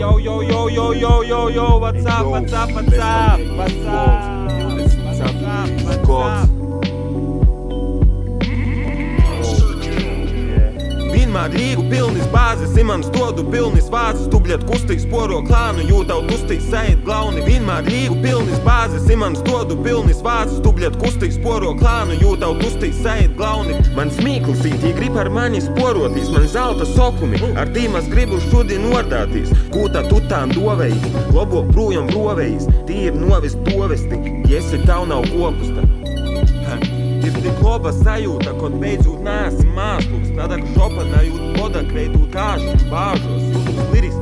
Yo, what's up? Vienmēr Rīgu pilnis bāzes, imans dodu pilnis vācis, tu bļet kustīgs poro klānu, jūtau tustīgs sajūt glauni. Vienmēr Rīgu pilnis bāzes, imans dodu pilnis vācis, tu bļet kustīgs poro klānu, jūtau tustīgs sajūt glauni. Man smīklsītī grib ar mani sporotīs, man zelta sokumi, ar tīmas gribu šodien ordātīs. Kūtā tutām dovējis, lobok projām rovējis, tīri novis dovesti, jesi tavu nav kopusta. Ir tik loba sajūta, kad beidzot neesi māsluks, tādā, ka šopanā jūt bodak veidūt kāžu, bāžos, jūtus lirisks.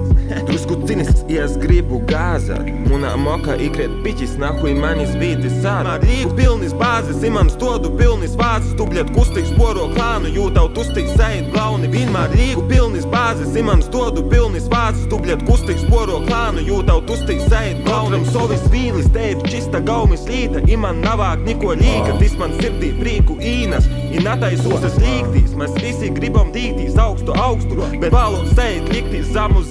Drusku cinisks, ja es gribu gāzāt, munā moka ikriet piķis, nahuj manis vītis sāt. Rīgu pilnis bāzes, imans dodu pilnis vācis, tu bļet kustīgs poro klānu, jūtau tustīgs sajūt glauni. Vienmēr Rīgu pilnis bāzes, imans dodu pilnis vācis, tu bļet kustīgs poro klānu, jūtau tustīgs sajūt glauni. Otram sovis vīlis, tev čista gaumis līta, iman navāk niko līka, tis man sirdī prīku īnas, i nataisūsas līgtīs. Mēs visi gribam dīgtīs augstu, bet valok sajūt liktīs zamu.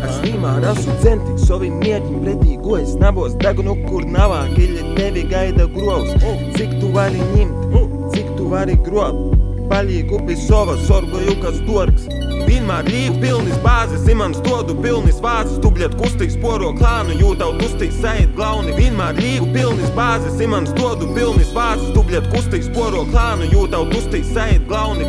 Es vienmēr esmu centīgs, savim mieķim pretī gojas nabos, degunu, kur navā, kiļi tevi gaida grovs. Cik tu vari ņemt, cik tu vari grobt, palīgi upi sova, sorgoju kas dorgs. Vienmēr Rīgu pilnis bāzes, imans dodu pilnis vācis, tu bļet kustīgs poro klānu, jūtau tustīgs sajūt glauni. Vienmēr Rīgu pilnis bāzes, imans dodu pilnis vācis, tu bļet kustīgs poro klānu, jūtau tustīgs sajūt glauni.